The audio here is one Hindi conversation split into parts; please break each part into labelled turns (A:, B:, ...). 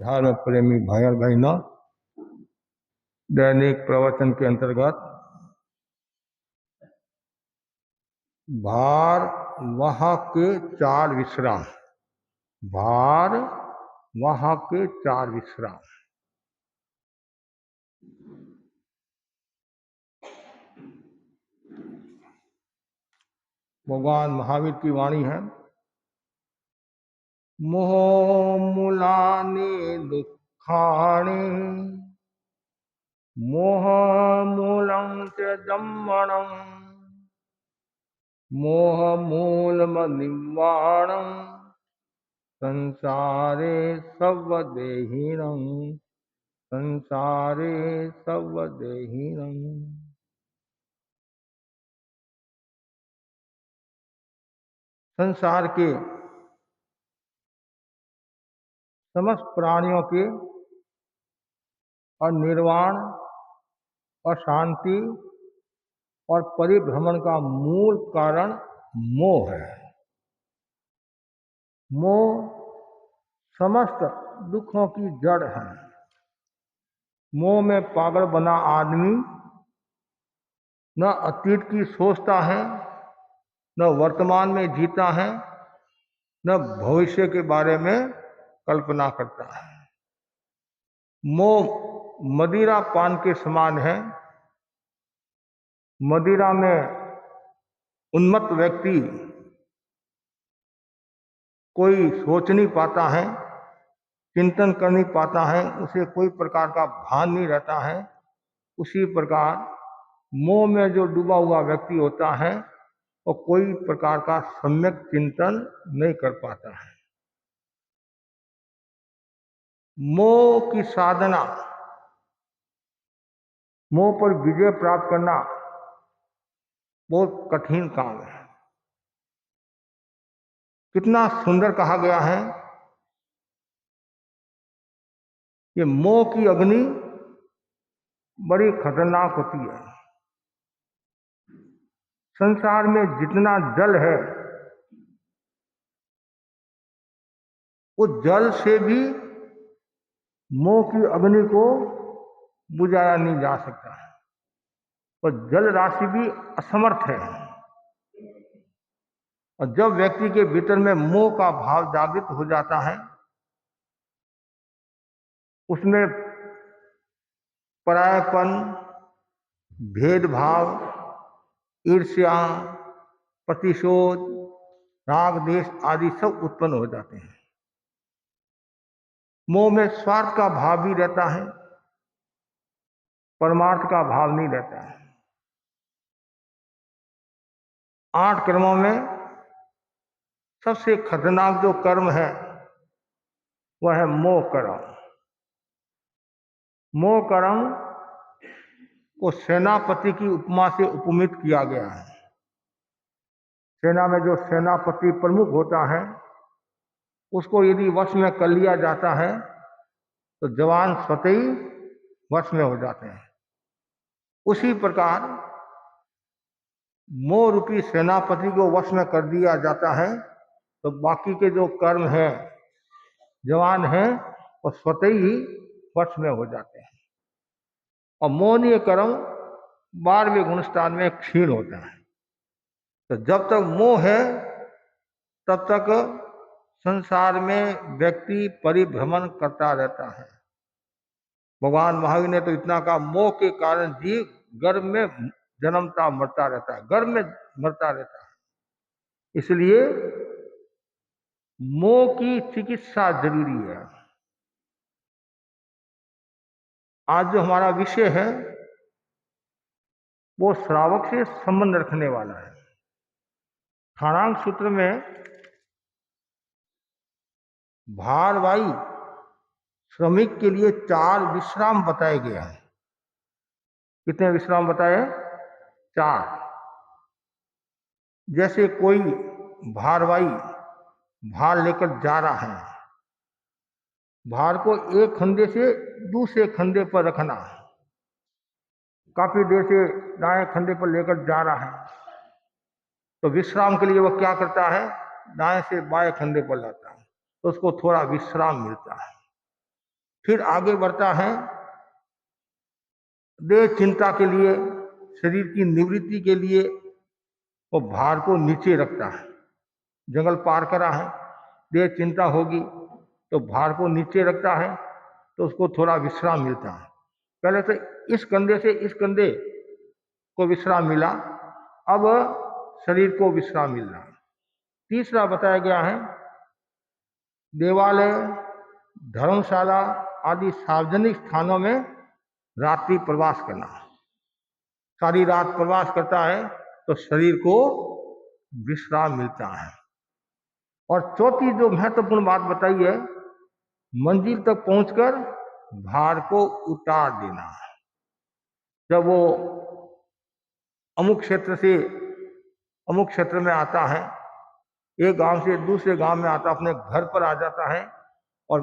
A: धर्म प्रेमी भाई और बहनों, दैनिक प्रवचन के अंतर्गत भार वहाँ के चार विश्राम, भार वहाँ के चार विश्राम। भगवान महावीर की वाणी है, मोह मूलानि दुखानि मोह मूलं च दम्मणं मोह मूलमनिवारणं संसारे सर्वदेहिनं संसारे सर्वदेहिनं। संसार के समस्त प्राणियों के और निर्वाण और शांति और परिभ्रमण का मूल कारण मोह है। मोह समस्त दुखों की जड़ है। मोह में पागल बना आदमी न अतीत की सोचता है, न वर्तमान में जीता है, न भविष्य के बारे में कल्पना करता है। मोह मदिरा पान के समान है। मदिरा में उन्मत्त व्यक्ति कोई सोच नहीं पाता है, चिंतन कर नहीं पाता है, उसे कोई प्रकार का भान नहीं रहता है। उसी प्रकार मोह में जो डूबा हुआ व्यक्ति होता है वो कोई प्रकार का सम्यक चिंतन नहीं कर पाता है। मोह की साधना, मोह पर विजय प्राप्त करना बहुत कठिन काम है। कितना सुंदर कहा गया है कि मोह की अग्नि बड़ी खतरनाक होती है। संसार में जितना जल है उस जल से भी मोह की अग्नि को बुझाया नहीं जा सकता है। और जल राशि भी असमर्थ है। और जब व्यक्ति के भीतर में मोह का भाव जागृत हो जाता है, उसमें परायापन, भेदभाव, ईर्ष्या, प्रतिशोध, राग देश आदि सब उत्पन्न हो जाते हैं। मोह में स्वार्थ का भाव भी रहता है, परमार्थ का भाव नहीं रहता है। 8 कर्मों में सबसे खतरनाक जो कर्म है वह है मोह कर्म। मोह कर्म को सेनापति की उपमा से उपमित किया गया है। सेना में जो सेनापति प्रमुख होता है उसको यदि वश में कर लिया जाता है तो जवान स्वतः ही वश में हो जाते हैं। उसी प्रकार मोह रूपी सेनापति को वश में कर दिया जाता है तो बाकी के जो कर्म हैं, जवान हैं, वो स्वतः ही वश में हो जाते हैं। और मोहनीय कर्म 12वें गुण स्थान में क्षीण होता है। तो जब तक मोह है तब तक संसार में व्यक्ति परिभ्रमण करता रहता है। भगवान महावीर ने तो इतना कहा, मोह के कारण जीव गर्भ में जन्मता मरता रहता है, गर्भ में मरता रहता है। इसलिए मोह की चिकित्सा जरूरी है। आज जो हमारा विषय है वो श्रावक से संबंध रखने वाला है। खाणांग सूत्र में भारवाही श्रमिक के लिए 4 विश्राम बताए गए हैं। कितने विश्राम बताए? 4। जैसे कोई भारवाही भार लेकर जा रहा है, भार को एक खंधे से दूसरे खंधे पर रखना, काफी देर से दाएं खंधे पर लेकर जा रहा है तो विश्राम के लिए वह क्या करता है, दाएं से बाएं खंधे पर लाता है तो उसको थोड़ा विश्राम मिलता है। फिर आगे बढ़ता है, देह चिंता के लिए, शरीर की निवृत्ति के लिए वो भार को नीचे रखता है। जंगल पार करा है, देह चिंता होगी तो भार को नीचे रखता है, तो उसको थोड़ा विश्राम मिलता है। पहले तो इस कंधे से इस कंधे को विश्राम मिला, अब शरीर को विश्राम मिल रहा है। तीसरा बताया गया है, देवालय, धर्मशाला आदि सार्वजनिक स्थानों में रात्रि प्रवास करना। सारी रात प्रवास करता है तो शरीर को विश्राम मिलता है। और चौथी जो महत्वपूर्ण बात बताई है, मंजिल तक पहुंचकर भार को उतार देना। जब वो अमुक क्षेत्र से अमुक क्षेत्र में आता है, एक गांव से दूसरे गांव में आता, अपने घर पर आ जाता है और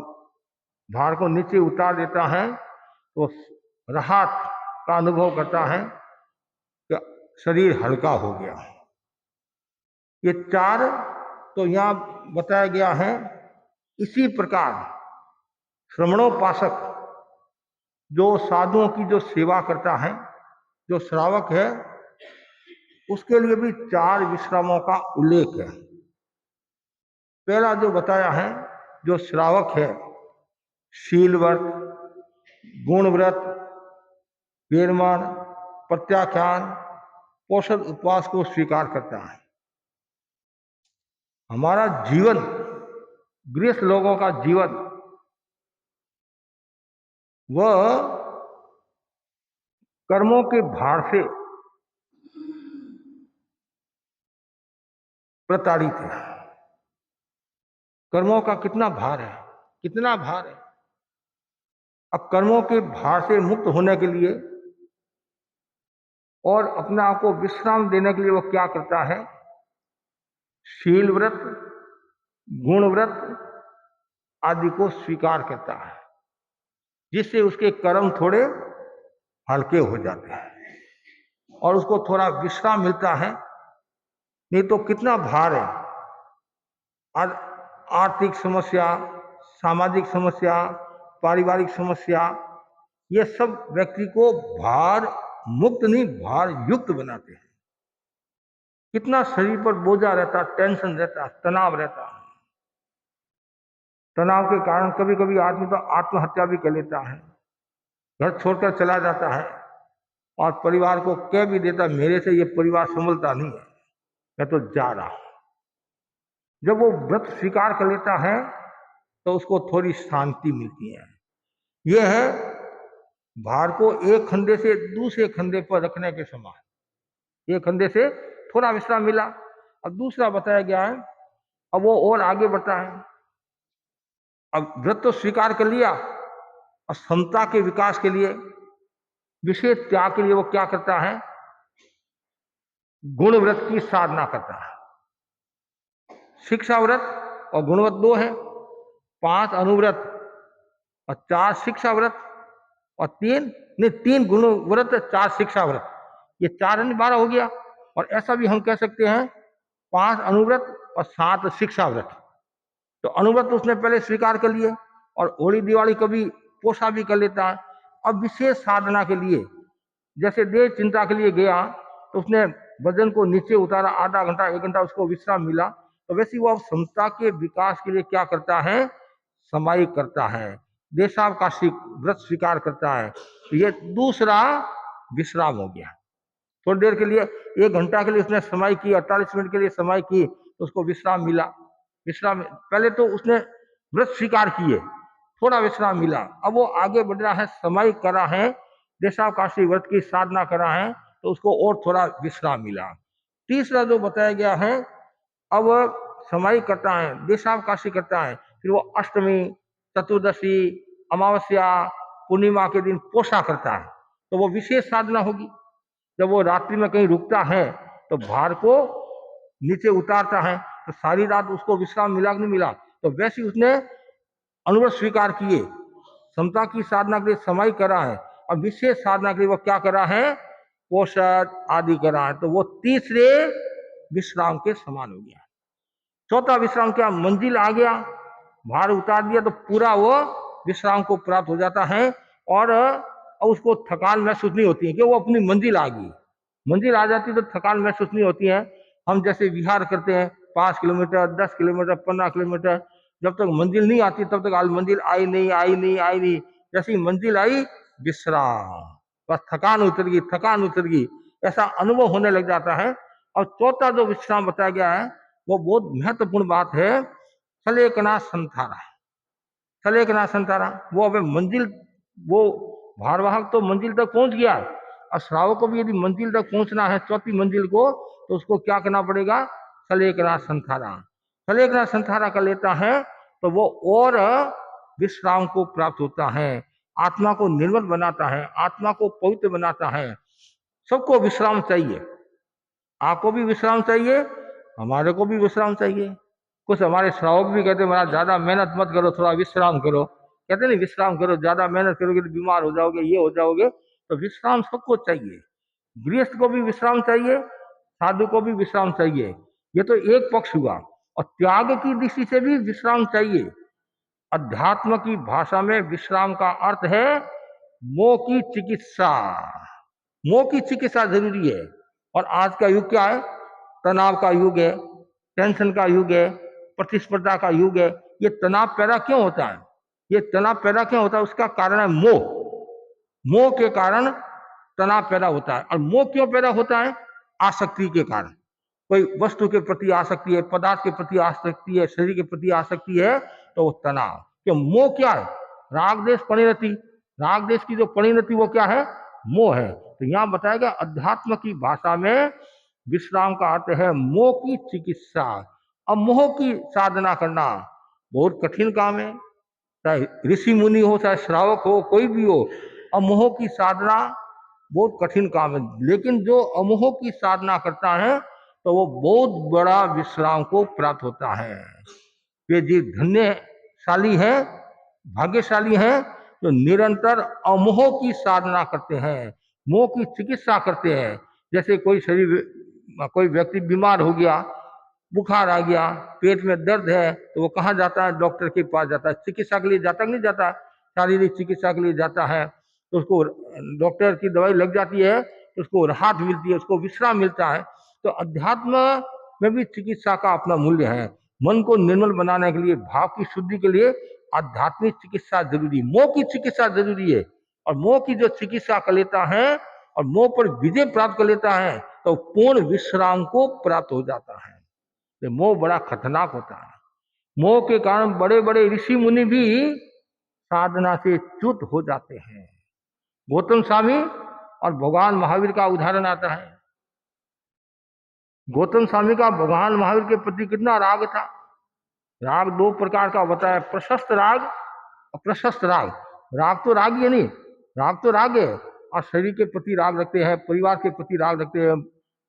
A: भार को नीचे उतार देता है, तो राहत का अनुभव करता है कि शरीर हल्का हो गया। ये चार तो यहाँ बताया गया है। इसी प्रकार श्रमणोपासक जो साधुओं की जो सेवा करता है, जो श्रावक है, उसके लिए भी चार विश्रामों का उल्लेख है। पहला जो बताया है, जो श्रावक है शील व्रत, गुण व्रत, वेरमान, प्रत्याख्यान, पोषद उपवास को स्वीकार करता है। हमारा जीवन, गृहस्थ लोगों का जीवन, वह कर्मों के भार से प्रताड़ित है। कर्मों का कितना भार है, कितना भार है। अब कर्मों के भार से मुक्त होने के लिए और अपने आप को विश्राम देने के लिए वो क्या करता है, शील व्रत, गुण व्रत आदि को स्वीकार करता है, जिससे उसके कर्म थोड़े हल्के हो जाते हैं और उसको थोड़ा विश्राम मिलता है। नहीं तो कितना भार है। आज आर्थिक समस्या, सामाजिक समस्या, पारिवारिक समस्या, ये सब व्यक्ति को भार मुक्त नहीं, भार युक्त बनाते हैं। कितना शरीर पर बोझा रहता, टेंशन रहता, तनाव रहता। तनाव के कारण कभी कभी आदमी तो आत्महत्या भी कर लेता है, घर छोड़कर चला जाता है और परिवार को कह भी देता, मेरे से ये परिवार संभलता नहीं है, मैं तो जा रहा हूं। जब वो व्रत स्वीकार कर लेता है तो उसको थोड़ी शांति मिलती है। यह है भार को एक खंधे से दूसरे खंधे पर रखने के समान। एक खंधे से थोड़ा विश्राम मिला। अब दूसरा बताया गया है, अब वो और आगे बढ़ता है। अब व्रत तो स्वीकार कर लिया और समता के विकास के लिए, विशेष त्याग के लिए वो क्या करता है, गुण व्रत की साधना करता है। शिक्षा व्रत और गुणव्रत दो है, 5 अनुव्रत और 4 शिक्षा व्रत और 3 गुण व्रत, 4 शिक्षा व्रत, ये 4 12 हो गया। और ऐसा भी हम कह सकते हैं 5 अनुव्रत और 7 शिक्षा व्रत। तो अनुव्रत तो उसने पहले स्वीकार कर लिए और होली दिवाली कभी पोषा भी कर लेता है। अब विशेष साधना के लिए, जैसे देह चिंता के लिए गया तो उसने वजन को नीचे उतारा, आधा घंटा 1 घंटा उसको विश्राम मिला, तो वैसे वो अब समता के विकास के लिए क्या करता है, समाई करता है, देशावकाशी व्रत स्वीकार करता है। तो ये दूसरा विश्राम हो गया। थोड़ी देर के लिए, 1 घंटा के लिए उसने समाई की, 48 मिनट के लिए समाई की, तो उसको विश्राम मिला। विश्राम, पहले तो उसने व्रत स्वीकार किए, थोड़ा विश्राम मिला, अब वो आगे बढ़ रहा है, समाई करा है, देशावकाशी व्रत की साधना करा है, तो उसको और थोड़ा विश्राम मिला। तीसरा जो बताया गया है, अब समाई करता है, देशावकाशी करता है, फिर वो अष्टमी, चतुर्दशी, अमावस्या, पूर्णिमा के दिन पोषा करता है, तो वो विशेष साधना होगी। जब वो रात्रि में कहीं रुकता है तो भार को नीचे उतारता है, तो सारी रात उसको विश्राम मिला कि नहीं मिला। तो वैसे उसने अनुव्रत स्वीकार किए, समता की साधना के लिए समाई करा है और विशेष साधना के लिए वो क्या करा है, पोषद आदि करा है, तो वो तीसरे विश्राम के समान हो गया। चौथा विश्राम क्या, मंजिल आ गया, भार उतार दिया, तो पूरा वो विश्राम को प्राप्त हो जाता है और उसको थकान महसूस नहीं होती है कि वो अपनी मंजिल आ गई। मंजिल आ जाती तो थकान महसूस नहीं होती है। हम जैसे विहार करते हैं 5 किलोमीटर, 10 किलोमीटर, 15 किलोमीटर, जब तक मंजिल नहीं आती तब तक मंजिल आई नहीं, आई नहीं, आई नहीं। जैसी मंजिल आई, विश्राम, बस थकान उतर गई, थकान उतर गई, ऐसा अनुभव होने लग जाता है। और चौथा जो विश्राम बताया गया है वो बहुत महत्वपूर्ण बात है, सलेकना संथारा। सलेकना संथारा, वो अब मंजिल, वो भारवाहक तो मंजिल तक पहुंच गया, और श्रावक को भी यदि मंजिल तक पहुंचना है, चौथी मंजिल को, तो उसको क्या करना पड़ेगा? सलेकना संथारा। सलेकना संथारा कर लेता है तो वो और विश्राम को प्राप्त होता है, आत्मा को निर्मल बनाता है, आत्मा को पवित्र बनाता है। सबको विश्राम चाहिए, आपको भी विश्राम चाहिए, हमारे को भी विश्राम चाहिए। कुछ हमारे श्रावक भी कहते हैं महाराज ज्यादा मेहनत मत करो, थोड़ा विश्राम करो। कहते नहीं, विश्राम करो, ज्यादा मेहनत करोगे तो बीमार हो जाओगे, ये हो जाओगे। तो विश्राम सबको चाहिए, गृहस्थ को भी विश्राम चाहिए, साधु को भी विश्राम चाहिए। ये तो एक पक्ष हुआ। और त्याग की दृष्टि से भी विश्राम चाहिए। अध्यात्म की भाषा में विश्राम का अर्थ है मोह की चिकित्सा। मोह की चिकित्सा जरूरी है। और आज का युग क्या है? तनाव का युग है, टेंशन का युग है, प्रतिस्पर्धा का युग है। ये तनाव पैदा क्यों होता है? ये तनाव पैदा क्यों होता है? उसका कारण है मोह। मोह के कारण तनाव पैदा होता है। और मोह क्यों पैदा होता है? आसक्ति के कारण। कोई वस्तु के प्रति आसक्ति है, पदार्थ के प्रति आसक्ति है, शरीर के प्रति आसक्ति है, तो वो तनाव। क्यों? मोह क्या है? राग देश परिणति। राग देश की जो परिणति वो क्या है? मोह है। तो यहां बताया गया अध्यात्म की भाषा में विश्राम का अर्थ है मोह की चिकित्सा। अब मोह की साधना करना बहुत कठिन काम है, चाहे ऋषि मुनि हो, चाहे श्रावक हो, कोई भी हो। अमोह की साधना बहुत कठिन काम है, लेकिन जो अमोह की साधना करता है तो वो बहुत बड़ा विश्राम को प्राप्त होता है। ये जी धन्यशाली है, भाग्यशाली है, जो निरंतर अमोह की साधना करते हैं, मोह की चिकित्सा करते हैं। जैसे कोई व्यक्ति बीमार हो गया, बुखार आ गया, पेट में दर्द है, तो वो कहाँ जाता है? डॉक्टर के पास जाता है, चिकित्सा के लिए जाता नहीं जाता? शारीरिक चिकित्सा के लिए जाता है, तो उसको डॉक्टर की दवाई लग जाती है, तो उसको राहत मिलती है, उसको विश्राम मिलता है। तो अध्यात्म में भी चिकित्सा का अपना मूल्य है। मन को निर्मल बनाने के लिए, भाव की शुद्धि के लिए आध्यात्मिक चिकित्सा जरूरी, मोह की चिकित्सा जरूरी है। और मोह की जो चिकित्सा कर लेता है और मोह पर विजय प्राप्त कर लेता है, तो पूर्ण विश्राम को प्राप्त हो जाता है। मोह बड़ा खतरनाक होता है। मोह के कारण बड़े बड़े ऋषि मुनि भी साधना से च्युत हो जाते हैं। गौतम स्वामी और भगवान महावीर का उदाहरण आता है। गौतम स्वामी का भगवान महावीर के प्रति कितना राग था। राग दो प्रकार का बताया, प्रशस्त राग और प्रशस्त राग। राग तो राग ही है नहीं, राग तो राग है। और शरीर के प्रति राग रखते हैं, परिवार के प्रति राग रखते हैं,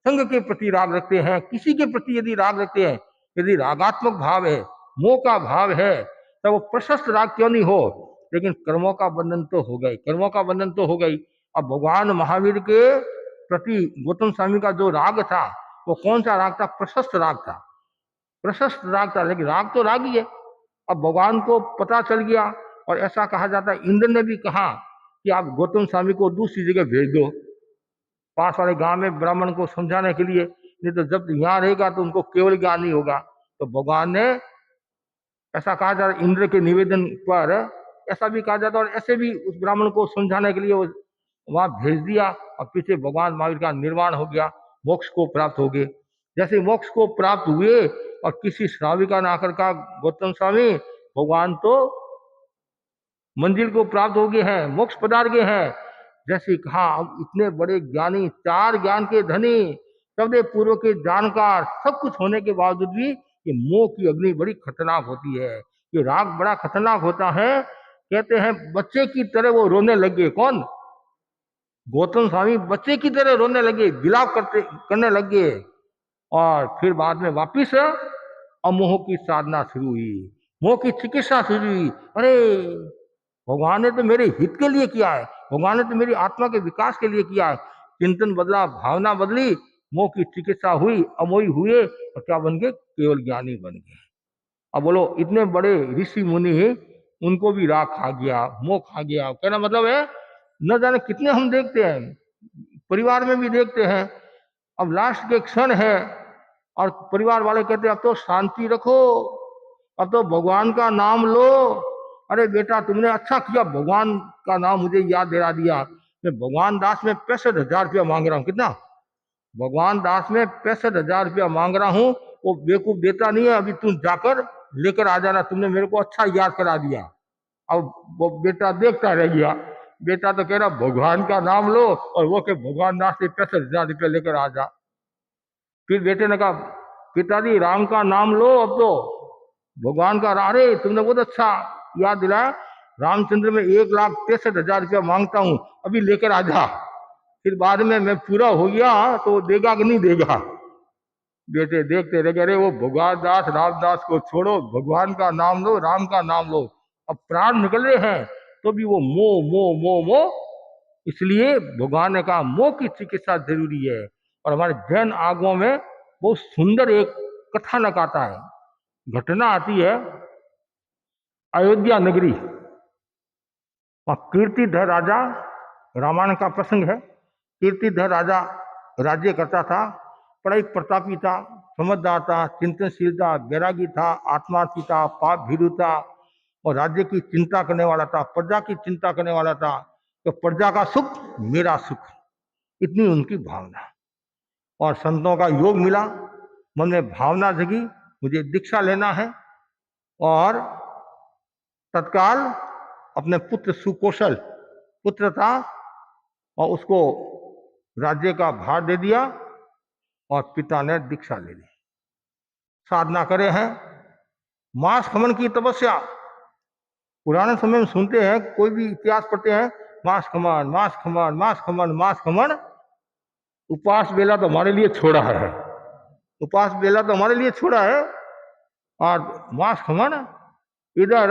A: संघ के प्रति राग रखते हैं, किसी के प्रति यदि राग रखते हैं, यदि रागात्मक भाव है, मोह का भाव है, तो वो प्रशस्त राग क्यों नहीं हो, लेकिन कर्मों का बंधन तो हो गई, कर्मों का बंधन तो हो गई। अब भगवान महावीर के प्रति गौतम स्वामी का जो राग था, वो कौन सा राग था? प्रशस्त राग था, प्रशस्त राग था। लेकिन राग तो राग ही है। अब भगवान को पता चल गया, और ऐसा कहा जाता है, इंद्र ने भी कहा कि आप गौतम स्वामी को दूसरी जगह भेज दो, पास वाले गांव में ब्राह्मण को समझाने के लिए, नहीं तो जब यहाँ रहेगा तो उनको केवल ज्ञान नहीं होगा। तो भगवान ने ऐसा कहा जाता है, इंद्र के निवेदन पर ऐसा भी कहा जाता है, और ऐसे भी उस ब्राह्मण को समझाने के लिए वो वहां भेज दिया, और पीछे भगवान महावीर का निर्वाण हो गया, मोक्ष को प्राप्त हो गए। जैसे मोक्ष को प्राप्त हुए और किसी श्राविका ने आकर कहा, गौतम स्वामी भगवान तो मंजिल को प्राप्त हो गए हैं, मोक्ष पधार गए हैं। जैसे कहा, अब इतने बड़े ज्ञानी, 4 ज्ञान के धनी, सबने पूर्व के जानकार, सब कुछ होने के बावजूद भी ये मोह की अग्नि बड़ी खतरनाक होती है, ये राग बड़ा खतरनाक होता है। कहते हैं बच्चे की तरह वो रोने लगे। कौन? गौतम स्वामी बच्चे की तरह रोने लगे, विलाप करने लगे। और फिर बाद में वापिस अमोह की साधना शुरू हुई, मोह की चिकित्सा शुरू हुई। अरे भगवान ने तो मेरे हित के लिए किया है, भगवान ने तो मेरी आत्मा के विकास के लिए किया है। चिंतन बदला, भावना बदली, मोह की चिकित्सा हुई, अमोही हुए, और क्या बन गए? केवल ज्ञानी बन गए। अब बोलो, इतने बड़े ऋषि मुनि उनको भी राग खा गया, मोह खा गया। कहना मतलब है न जाने कितने हम देखते हैं, परिवार में भी देखते हैं। अब लास्ट के क्षण है और परिवार वाले कहते हैं अब तो शांति रखो, अब तो भगवान का नाम लो। अरे बेटा तुमने अच्छा किया, भगवान का नाम मुझे याद दिला दिया। मैं भगवान दास में 65,000 रुपया मांग रहा हूँ। कितना? भगवान दास में 65,000 रुपया मांग रहा हूँ। वो बेवकूफ देता नहीं है, अभी तुम जाकर लेकर आ जाना। तुमने मेरे को अच्छा याद करा दिया। अब वो बेटा देखता रह गया। बेटा तो कह रहा भगवान का नाम लो, और वो के भगवान दास से 65,000 रुपया लेकर आ जा। फिर बेटे ने कहा पिताजी राम का नाम लो, अब तो भगवान का। अरे तुमने बहुत अच्छा याद दिलाया, रामचंद्र में 1,63,000 रुपया मांगता हूँ, अभी लेकर आ जा। फिर बाद में मैं पूरा हो गया तो देगा कि नहीं देगा। बेटे देखते रह गए, अरे वो भगवान दास रामदास को छोड़ो, भगवान का नाम लो, राम का नाम लो। अब प्राण निकल रहे हैं तो भी वो मोह मोह मोह मोह। इसलिए भगवान ने कहा मोह की चिकित्सा जरूरी है। और हमारे जैन आगमों में बहुत सुंदर एक कथानक आता है, घटना आती है। अयोध्या नगरी, कीर्तिधर राजा, रामायण का प्रसंग है। कीर्तिधर राजा राज्य करता था, बड़ा एक प्रतापी था, समझदार था, चिंतनशील था, वैरागी था, आत्मार्थी था, पाप भीरु था, और राज्य की चिंता करने वाला था, प्रजा की चिंता करने वाला था। तो प्रजा का सुख मेरा सुख, इतनी उनकी भावना। और संतों का योग मिला, मन में भावना जगी मुझे दीक्षा लेना है। और तत्काल अपने पुत्र सुकौशल पुत्र था, और उसको राज्य का भार दे दिया, और पिता ने दीक्षा ले ली। साधना करे हैं, मास खमन की तपस्या। पुराने समय में सुनते हैं, कोई भी इतिहास पढ़ते हैं, मास खमन मास खमन मास खमन मास खमन। उपवास बेला तो हमारे लिए छोड़ा है, उपवास बेला तो हमारे लिए छोड़ा है, और मास खमन। इधर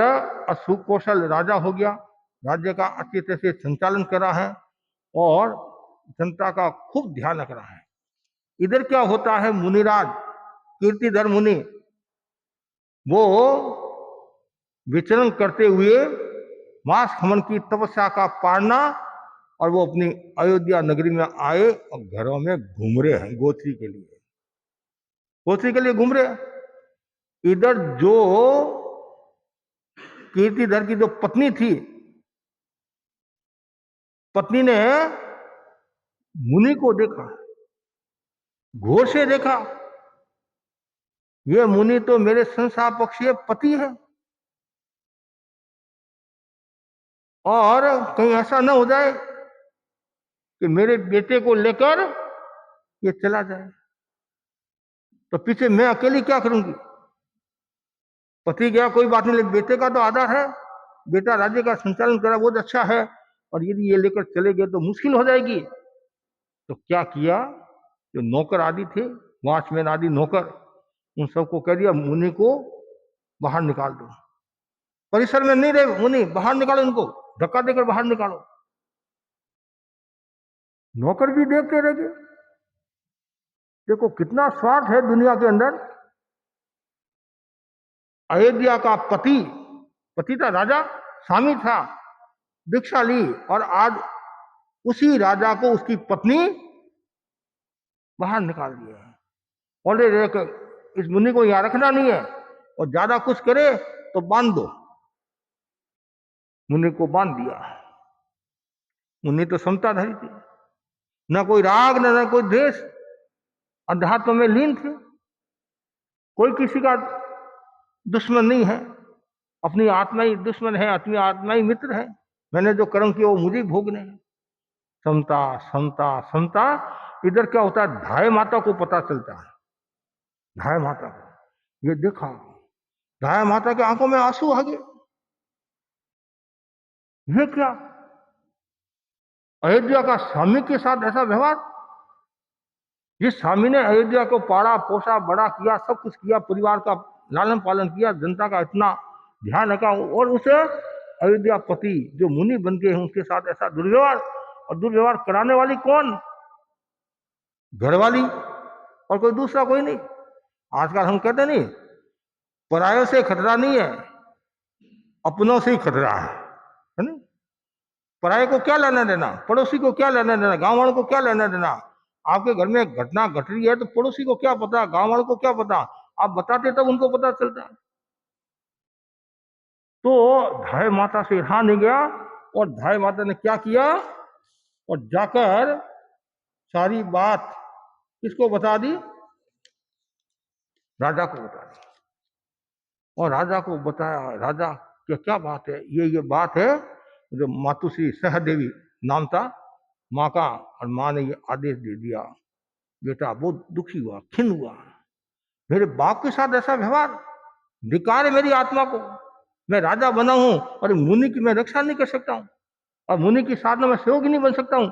A: सुकौशल राजा हो गया, राज्य का अच्छी तरह से संचालन करा है, और जनता का खूब ध्यान रख रहा है। इधर क्या होता है, मुनिराज कीर्तिधर मुनि वो विचरण करते हुए मास खमन की तपस्या का पारना, और वो अपनी अयोध्या नगरी में आए और घरों में घूम रहे हैं, गोत्री के लिए, गोत्री के लिए घूम रहे। इधर जो कीर्तिधर की जो पत्नी थी, पत्नी ने मुनि को देखा, घोर से देखा, ये मुनि तो मेरे संसार पक्षीय पति है, और कहीं ऐसा न हो जाए कि मेरे बेटे को लेकर ये चला जाए, तो पीछे मैं अकेली क्या करूंगी। पति गया कोई बात नहीं, लेकिन बेटे का तो आधार है, बेटा राज्य का संचालन करा बहुत अच्छा है, और यदि ये लेकर चले गए तो मुश्किल हो जाएगी। तो क्या किया, जो नौकर आदि थे, वॉचमैन आदि नौकर, उन सबको कह दिया मुनि को बाहर निकाल दो, परिसर में नहीं रहे मुनि, बाहर निकालो, उनको धक्का देकर बाहर निकालो। नौकर भी देखते रह गए। देखो कितना स्वार्थ है दुनिया के अंदर। अयोध्या का पति, पति था राजा, स्वामी था, दीक्षा ली, और आज उसी राजा को उसकी पत्नी बाहर निकाल दिया है। ऑलरेडी इस मुनि को यहां रखना नहीं है, और ज्यादा कुछ करे तो बांध दो। मुनि को बांध दिया। मुनि तो समताधारी थी, न कोई राग न कोई द्वेष, अध्यात्म में लीन थे, कोई किसी का दुश्मन नहीं है, अपनी आत्मा ही दुश्मन है, अपनी आत्मा ही मित्र है। मैंने जो कर्म किया वो मुझे भोगने हैं। समता समता समता। इधर क्या होता है, धाय माता को पता चलता है, धाय माता को ये देखा, धाय माता के आंखों में आंसू आ गए। ये क्या, अयोध्या का स्वामी के साथ ऐसा व्यवहार। जिस स्वामी ने अयोध्या को पाला पोसा बड़ा किया, सब कुछ किया, परिवार का लालन पालन किया, जनता का इतना ध्यान रखा, और उस अयोध्यापति जो मुनि बन गए हैं उनके साथ ऐसा दुर्व्यवहार। और दुर्व्यवहार कराने वाली कौन, घरवाली, और कोई दूसरा कोई नहीं। आजकल हम कहते नहीं परायों से खतरा नहीं है, अपनों से ही खतरा है ना। पराये को क्या लेना देना, पड़ोसी को क्या लेना देना, गांव वालों को क्या लेना देना। आपके घर में घटना घट रही है तो पड़ोसी को क्या पता, गांव वालों को क्या पता, आप बताते तब उनको पता चलता। तो धाय माता से रहा नहीं गया, और धाय माता ने क्या किया, और जाकर सारी बात किसको बता दी, राजा को बता दी। और राजा को बताया, राजा क्या क्या बात है, ये बात है। जो मातुश्री सहदेवी नाम था माँ का, और माँ ने ये आदेश दे दिया। बेटा बहुत दुखी हुआ, खिन्न हुआ, मेरे बाप के साथ ऐसा व्यवहार, धिक्कार है मेरी आत्मा को। मैं राजा बना हूं और मुनि की मैं रक्षा नहीं कर सकता हूं, और मुनि की साधना में सेवक नहीं बन सकता हूं,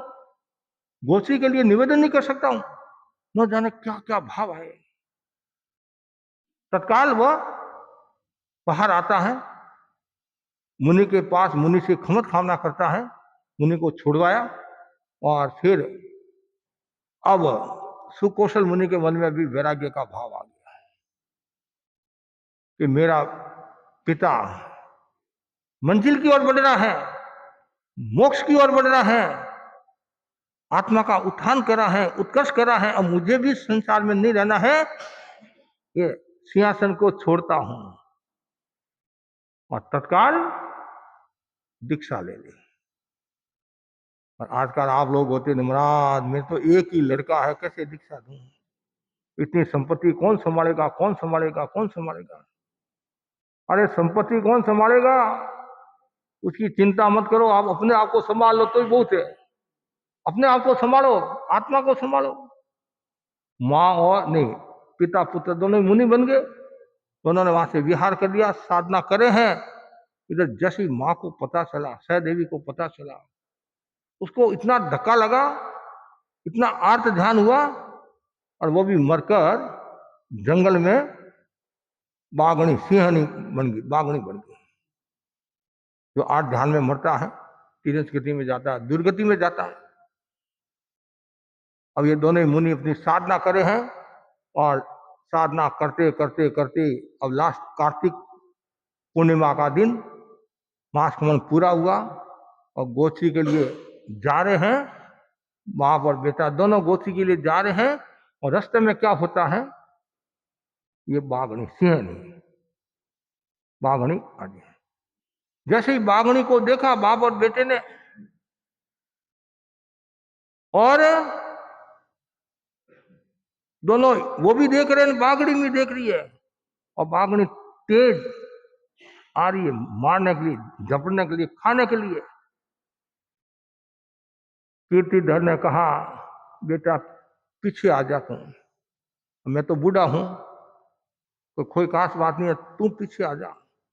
A: गोत्री के लिए निवेदन नहीं कर सकता हूं। न जाने क्या क्या भाव आए। तत्काल वह बाहर आता है, मुनि के पास मुनि से क्षमत कामना करता है, मुनि को छुड़वाया। और फिर अब सुकौशल मुनि के मन में भी वैराग्य का भाव आ गया कि मेरा पिता मंजिल की ओर बढ़ रहा है, मोक्ष की ओर बढ़ रहा है, आत्मा का उत्थान कर रहा है, उत्कर्ष कर रहा है, अब मुझे भी संसार में नहीं रहना है, ये सिंहासन को छोड़ता हूं। और तत्काल दीक्षा ले ली। और आजकल आप लोग होते महाराज, मेरे तो एक ही लड़का है, कैसे दीक्षा दूं, इतनी संपत्ति कौन संभालेगा, कौन संभालेगा, कौन संभालेगा। अरे संपत्ति कौन संभालेगा, उसकी चिंता मत करो, आप अपने आप को संभाल लो तो ही बहुत है। अपने आप को संभालो, आत्मा को संभालो। माँ और नहीं, पिता पुत्र दोनों मुनि बन गए, दोनों ने वहां से विहार कर दिया, साधना करे हैं। इधर जैसी माँ को पता चला, सहदेवी को पता चला, उसको इतना धक्का लगा, इतना आर्त ध्यान हुआ, और वो भी मरकर जंगल में बाघनी सिंहनी बन गई, बाघनी बन गई। जो आर्त ध्यान में मरता है, तीरथ गति में जाता है, दुर्गति में जाता है। अब ये दोनों मुनि अपनी साधना करे हैं, और साधना करते करते करते अब लास्ट कार्तिक पूर्णिमा का दिन मास कमल पूरा हुआ, और गोत्री के लिए जा रहे हैं। बाप और बेटा दोनों गोत्री के लिए जा रहे हैं, और रास्ते में क्या होता है, ये बाघनी सिंहनी बाघनी आ गई। जैसे ही बाघनी को देखा बाप और बेटे ने, और दोनों वो भी देख रहे हैं, बाघनी भी देख रही है, और बाघनी तेज आ रही है मारने के लिए, झपटने के लिए, खाने के लिए। कीर्तिधर ने कहा, बेटा पीछे आ जा, तुम, मैं तो बूढ़ा हूं, तो कोई खास बात नहीं है, तुम पीछे आ जा,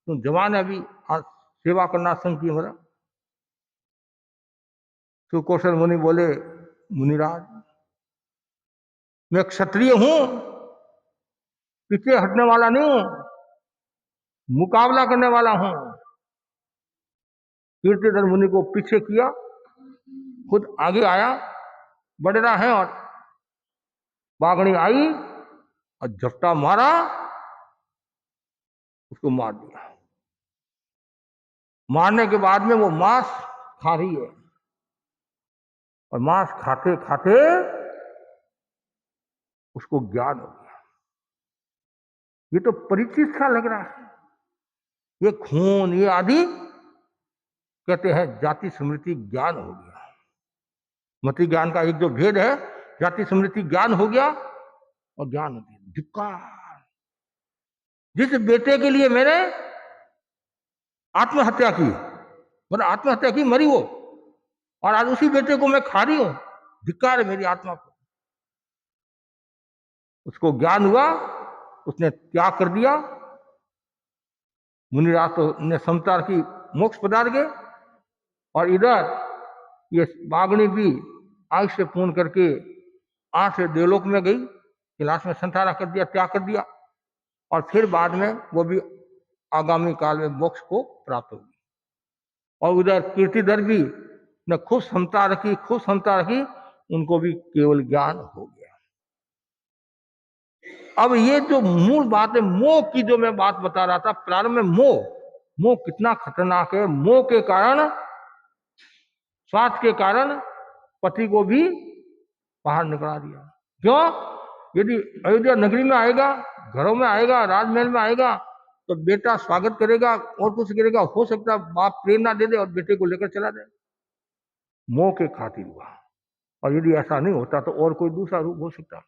A: तुम जवान है अभी, आज सेवा करना संग की मेरा। सुकौशल मुनि बोले, मुनिराज मैं क्षत्रिय हूं, पीछे हटने वाला नहीं हूं, मुकाबला करने वाला हूं। कीर्तिधर मुनि को पीछे किया, खुद आगे आया, बढ़ रहा है, और बाघनी आई और झपटा मारा, उसको मार दिया। मारने के बाद में वो मांस खा रही है, और मांस खाते खाते उसको ज्ञान हो गया। ये तो परिचित सा लग रहा है, ये खून, ये आदि कहते हैं जाति स्मृति ज्ञान हो गया। मति ज्ञान का एक जो भेद है, जाति स्मृति ज्ञान हो गया, और ज्ञान हो गया। धिक्कार, जिस बेटे के लिए मैंने आत्महत्या की, मतलब आत्महत्या की, मरी वो, और आज उसी बेटे को मैं खा रही हूं, धिक्कार है मेरी आत्मा को। उसको ज्ञान हुआ, उसने त्याग कर दिया। मुनिराज तो ने समता की, मोक्ष पदार्थ गए, और इधर ये बाघनी भी आग से पूर्ण करके आग से देवलोक में गई, कैलाश में संतारा कर दिया, त्याग कर दिया, और फिर बाद में वो भी आगामी काल में मोक्ष को प्राप्त होगी। और उधर कीर्तिधर भी ने खूब समता रखी, खूब समता रखी, उनको भी केवल ज्ञान हो गया। अब ये जो मूल बात है मोह की, जो मैं बात बता रहा था प्रारंभ में, मोह मोह कितना खतरनाक है। मोह के कारण, स्वार्थ के कारण पति को भी बाहर निकला दिया। क्यों? यदि अयोध्या नगरी में आएगा, घरों में आएगा, राजमहल में आएगा, तो बेटा स्वागत करेगा और कुछ करेगा, हो सकता है बाप प्रेरणा दे दे और बेटे को लेकर चला जाए। मोह के खातिर हुआ। और यदि ऐसा नहीं होता तो और कोई दूसरा रूप हो सकता।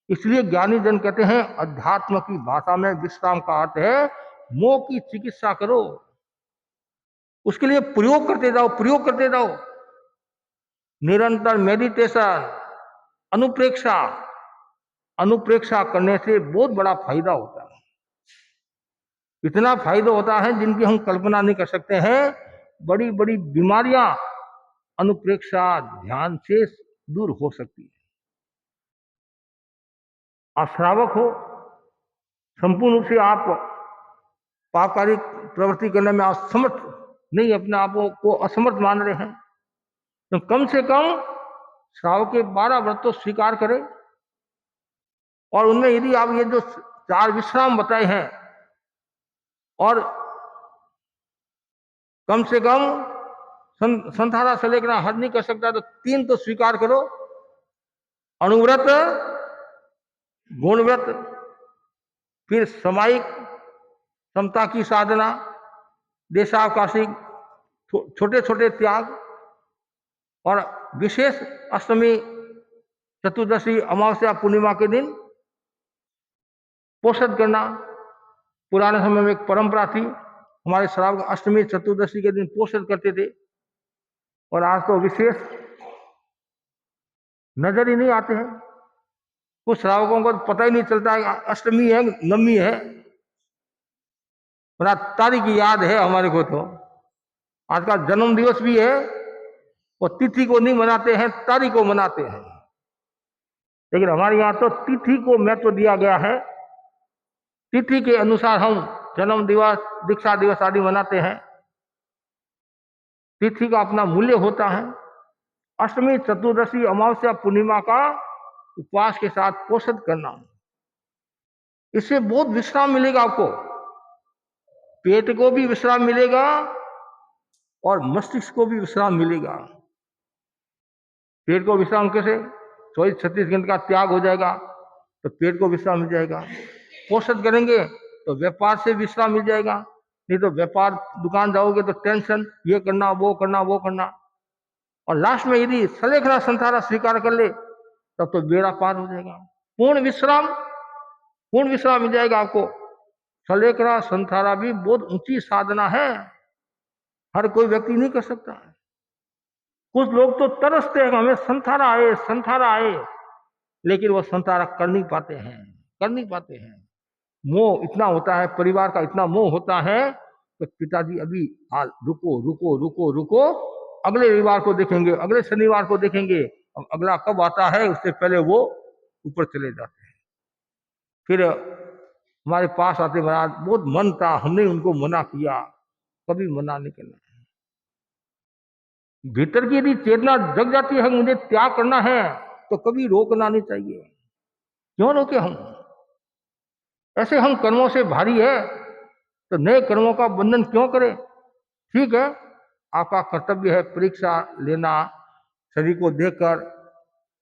A: इसलिए ज्ञानी जन कहते हैं, अध्यात्म की भाषा में विश्राम का अर्थ है मोह की चिकित्सा करो, उसके लिए प्रयोग करते जाओ, प्रयोग करते जाओ। निरंतर मेडिटेशन, अनुप्रेक्षा, अनुप्रेक्षा करने से बहुत बड़ा फायदा होता है। इतना फायदा होता है जिनकी हम कल्पना नहीं कर सकते हैं। बड़ी बड़ी बीमारियां अनुप्रेक्षा ध्यान से दूर हो सकती है। आप श्रावक हो, संपूर्ण रूप से आप पापकारी प्रवृत्ति करने में असमर्थ नहीं, अपने आप को असमर्थ मान रहे हैं, तो कम से कम श्रावक के 12 व्रत तो स्वीकार करें। और उनमें यदि आप ये जो 4 विश्राम बताए हैं, और कम से कम संथारा से लेकर हद नहीं कर सकता तो 3 तो स्वीकार करो। अणुव्रत, गुणव्रत, फिर सामायिक समता की साधना, देशावकाशिक छोटे छोटे त्याग, और विशेष अष्टमी, चतुर्दशी, अमावस्या, पूर्णिमा के दिन पोषण करना। पुराने समय में एक परंपरा थी, हमारे श्रावक अष्टमी चतुर्दशी के दिन पोषण करते थे, और आज तो विशेष नजर ही नहीं आते हैं। कुछ श्रावकों को पता ही नहीं चलता है अष्टमी है नवमी है, बड़ा तारीख याद है हमारे को। तो आज का जन्म दिवस भी है, और तिथि को नहीं मनाते हैं, तारीख को मनाते हैं। लेकिन हमारे यहाँ तो तिथि को महत्व दिया गया है। तिथि के अनुसार हम जन्म दिवस, दीक्षा दिवस आदि मनाते हैं। तिथि का अपना मूल्य होता है। अष्टमी, चतुर्दशी, अमावस्या, पूर्णिमा का उपवास के साथ पोषण करना, इससे बहुत विश्राम मिलेगा आपको। पेट को भी विश्राम मिलेगा और मस्तिष्क को भी विश्राम मिलेगा। पेट को विश्राम कैसे? 24-36 घंटे का त्याग हो जाएगा तो पेट को विश्राम मिल जाएगा। पोषण करेंगे तो व्यापार से विश्राम मिल जाएगा। नहीं तो व्यापार दुकान जाओगे तो टेंशन, ये करना वो करना वो करना, और लास्ट में यदि सलेखना संसारा स्वीकार कर ले तब तो बेड़ा पार हो जाएगा। पूर्ण विश्राम, पूर्ण विश्राम मिल जाएगा आपको। सलेखना संसारा भी बहुत ऊंची साधना है, हर कोई व्यक्ति नहीं कर सकता है। कुछ लोग तो तरसते हैं हमें संसारा आए, संसारा आए, लेकिन वो संसारा कर नहीं पाते हैं, कर नहीं पाते हैं। मोह इतना होता है, परिवार का इतना मोह होता है तो पिताजी अभी हाल रुको रुको रुको रुको, अगले रविवार को देखेंगे, अगले शनिवार को देखेंगे, अब अगला कब आता है उससे पहले वो ऊपर चले जाते हैं। फिर हमारे पास आते, महाराज बहुत मन था, हमने उनको मना किया, कभी मना नहीं करना। भीतर की यदि चेतना जग जाती है मुझे त्याग करना है तो कभी रोकना नहीं चाहिए। क्यों रोके हम? ऐसे हम कर्मों से भारी है तो नए कर्मों का बंधन क्यों करें? ठीक है, आपका कर्तव्य है परीक्षा लेना, शरीर को देखकर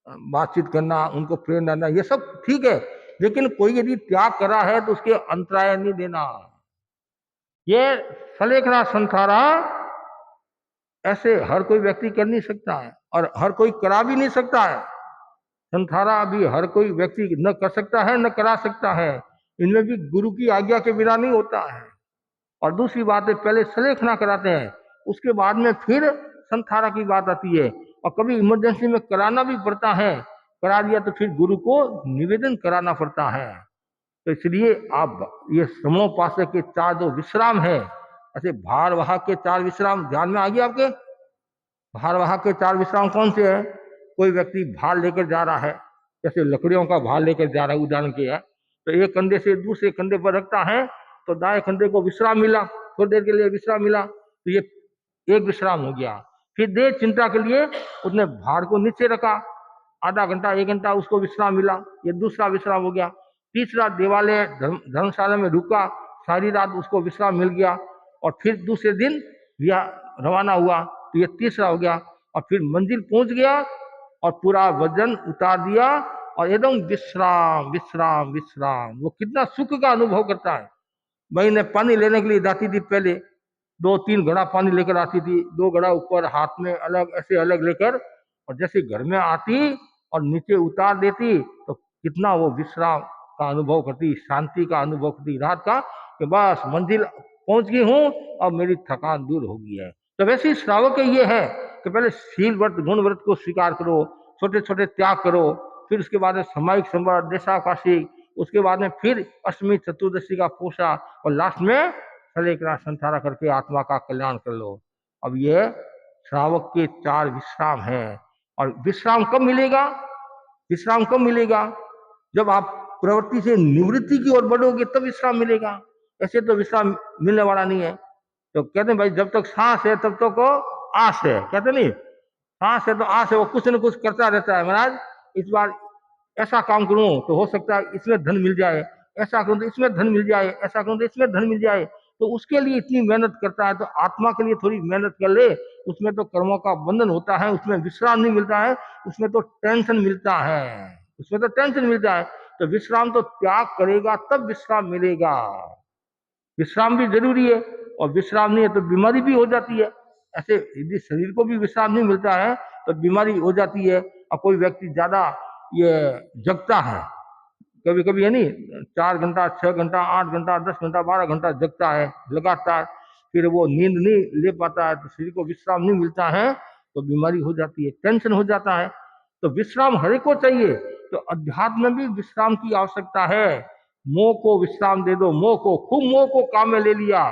A: बातचीत करना, उनको प्रेरणा देना, ये सब ठीक है, लेकिन कोई यदि त्याग कर रहा है तो उसके अंतराय नहीं देना। ये सलेखना संसारा ऐसे हर कोई व्यक्ति कर नहीं सकता है, और हर कोई करा भी नहीं सकता है। संसारा भी हर कोई व्यक्ति न कर सकता है न करा सकता है, इनमें भी गुरु की आज्ञा के बिना नहीं होता है। और दूसरी बात है, पहले सलेखना कराते हैं, उसके बाद में फिर संसारा की बात आती है, और कभी इमरजेंसी में कराना भी पड़ता है, करा दिया तो फिर गुरु को निवेदन कराना पड़ता है। तो इसलिए आप ये समोपासक के 4 जो विश्राम है, ऐसे भारवाहक के 4 विश्राम ध्यान में आ गया आपके? भारवाहक के 4 विश्राम कौन से हैं? कोई व्यक्ति भार लेकर जा रहा है, जैसे लकड़ियों का भार लेकर जा रहा है उदाहरण के है, तो एक कंधे से दूसरे कंधे पर रखता है तो दाएं कंधे को विश्राम मिला, थोड़ी देर के लिए विश्राम मिला, तो ये एक विश्राम हो गया। फिर देह चिंता के लिए उसने भार को नीचे रखा, आधा घंटा 1 घंटा उसको विश्राम मिला, ये दूसरा विश्राम हो गया। तीसरा देवालय धर्मशाला में रुका, सारी रात उसको विश्राम मिल गया, और फिर दूसरे दिन रवाना हुआ, तो ये तीसरा हो गया। और फिर मंजिल पहुंच गया और पूरा वजन उतार दिया और एकदम विश्राम विश्राम विश्राम। वो कितना सुख का अनुभव करता है। मैंने पानी लेने के लिए जाती थी पहले, 2-3 घड़ा पानी लेकर आती थी, 2 घड़ा ऊपर हाथ में अलग ऐसे अलग लेकर, और जैसे घर में आती और नीचे उतार देती तो कितना वो विश्राम का अनुभव करती, शांति का अनुभव करती रात का, कि बस मंजिल पहुंच गई हूँ और मेरी थकान दूर हो गई है। तो वैसे ही श्रावक ये है कि पहले शील व्रत गुण व्रत को स्वीकार करो, छोटे छोटे त्याग करो, फिर उसके बाद में सामायिक संवाद देशाकाशी, उसके बाद में फिर अष्टमी चतुर्दशी का पोषा, और लास्ट में सलेकरा संसारा करके आत्मा का कल्याण कर लो। अब ये श्रावक के 4 विश्राम हैं। और विश्राम कब मिलेगा? विश्राम कब मिलेगा? जब आप प्रवृत्ति से निवृत्ति की ओर बढ़ोगे तब विश्राम मिलेगा, ऐसे तो विश्राम मिलने वाला नहीं है। तो कहते हैं भाई जब तक सांस है तब तक आस है, कहते नहीं, सांस है तो आस है, वो कुछ न कुछ करता रहता है। महाराज इस बार ऐसा काम करूं तो हो सकता है इसमें धन मिल जाए, ऐसा करूं तो इसमें धन मिल जाए, ऐसा करूं तो इसमें धन मिल जाए, तो उसके लिए इतनी मेहनत करता है। तो आत्मा के लिए थोड़ी मेहनत कर ले, उसमें तो कर्मों का बंधन होता है, उसमें विश्राम नहीं मिलता है, उसमें तो टेंशन मिलता है, उसमें तो टेंशन मिलता है। तो विश्राम तो त्याग करेगा तब विश्राम मिलेगा। विश्राम भी जरूरी है, और विश्राम नहीं है तो बीमारी भी हो जाती है। ऐसे यदि शरीर को भी विश्राम नहीं मिलता है तो बीमारी हो जाती है। और कोई व्यक्ति ज्यादा ये जगता है, कभी कभी है नहीं, 4 घंटा 6 घंटा 8 घंटा 10 घंटा 12 घंटा जगता है लगातार, फिर वो नींद नहीं ले पाता है, तो शरीर को विश्राम नहीं मिलता है तो बीमारी हो जाती है, टेंशन हो जाता है। तो विश्राम हर एक को चाहिए। तो अध्यात्म में भी विश्राम की आवश्यकता है। मोह को विश्राम दे दो, मोह को, खूब मोह को काम में ले लिया,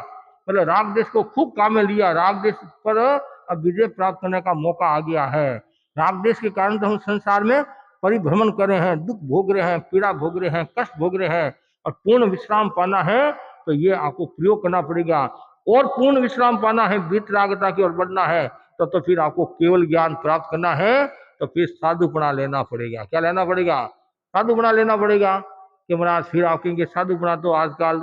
A: मतलब राग देश को खूब काम में लिया, राग देश पर अब विजय प्राप्त करने का मौका आ गया है। राग देश के कारण तो हम संसार में परिभ्रमण कर रहे हैं, दुख भोग रहे हैं, पीड़ा भोग रहे हैं, कष्ट भोग रहे हैं। और पूर्ण विश्राम पाना है तो ये आपको प्रयोग करना पड़ेगा। और पूर्ण विश्राम पाना है, वीतरागता की ओर बढ़ना है, तो फिर आपको केवल ज्ञान प्राप्त करना है, तो फिर साधुपना लेना पड़ेगा। क्या लेना पड़ेगा? साधुपना लेना पड़ेगा। कि महाराज फिर आप कहेंगे साधुपना तो आजकल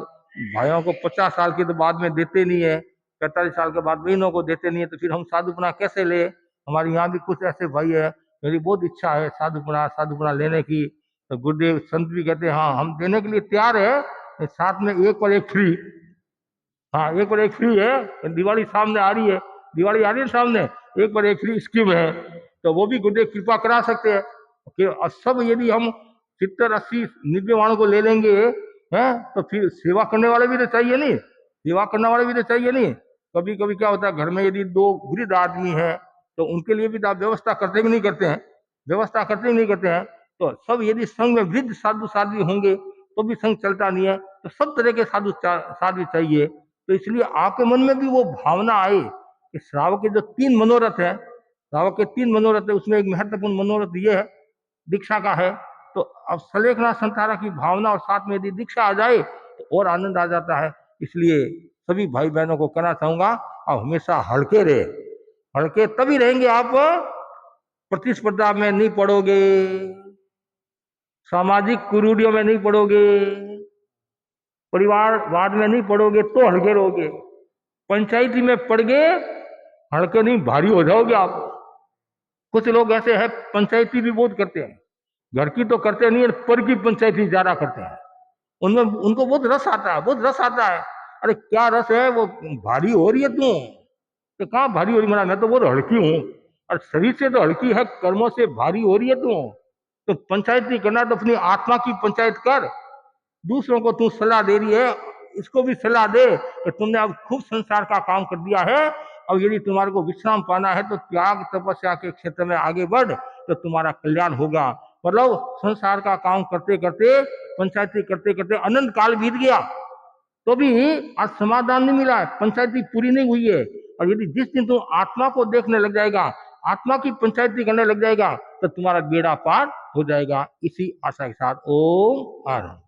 A: भाइयों को 50 साल के तो बाद में देते नहीं है, 45 साल के बाद बहनों को देते नहीं है, तो फिर हम साधुपना कैसे ले? हमारे यहाँ भी कुछ ऐसे भाई है, मेरी बहुत इच्छा है साधुपना लेने की। तो गुरुदेव संत भी कहते हैं हाँ हम देने के लिए तैयार है, साथ में एक पर एक फ्री। हाँ एक पर एक फ्री है, दिवाली सामने आ रही है, दिवाली आ रही है सामने, एक पर एक फ्री स्कीम है, तो वो भी गुरुदेव कृपा करा सकते हैं। कि सब यदि हम 70, 80, 90 वालों को ले लेंगे हैं, तो फिर सेवा करने वाले भी तो चाहिए नहीं, सेवा करने वाले भी तो चाहिए नहीं। कभी कभी क्या होता है, घर में यदि 2 वृद्ध आदमी है तो उनके लिए भी आप व्यवस्था करते कि नहीं करते हैं? व्यवस्था करते ही नहीं करते हैं। तो सब यदि संघ में वृद्ध साधु साध्वी होंगे तो भी संघ चलता नहीं है, तो सब तरह के साधु साध्वी चाहिए। तो इसलिए आपके मन में भी वो भावना आए कि श्रावक के जो 3 मनोरथ है, श्रावक के 3 मनोरथ है, उसमें एक महत्वपूर्ण मनोरथ ये है, दीक्षा का है। तो अब सलेखना संसारा की भावना और साथ में यदि दीक्षा आ जाए तो और आनंद आ जाता है। इसलिए सभी भाई बहनों को कहना चाहूंगा, आप हमेशा हल्के रहे, हल्के तभी रहेंगे आप प्रतिस्पर्धा में नहीं पड़ोगे, सामाजिक कुरूढ़ियों में नहीं पड़ोगे, परिवारवाद में नहीं पड़ोगे, तो हल्के रहोगे। पंचायती में पड़ गए हल्के नहीं, भारी हो जाओगे आप। कुछ लोग ऐसे हैं पंचायती भी बहुत करते हैं, घर की तो करते नहीं है, पर की पंचायती ज्यादा करते हैं। उनमें उनको बहुत रस आता है, बहुत रस आता है। अरे क्या रस है, वो भारी हो रही है तू, तो कहाँ भारी हो रही, मैं तो बहुत हल्की हूँ। और शरीर से तो हल्की है, कर्मों से भारी हो रही है तू। तो पंचायत नहीं करना तो अपनी आत्मा की पंचायत कर। दूसरों को तू सलाह दे रही है, इसको भी सलाह दे कि तुमने अब खूब संसार का काम कर दिया है, और यदि तुम्हारे को विश्राम पाना है तो त्याग तपस्या के क्षेत्र में आगे बढ़, तो तुम्हारा कल्याण होगा। मतलब संसार का काम करते करते, पंचायती करते करते अनंत काल बीत गया तो भी आज समाधान नहीं मिला है, पंचायती पूरी नहीं हुई है। और यदि जिस दिन तुम आत्मा को देखने लग जाएगा, आत्मा की पंचायती करने लग जाएगा, तो तुम्हारा बेड़ा पार हो जाएगा। इसी आशा के साथ ओम आनंद।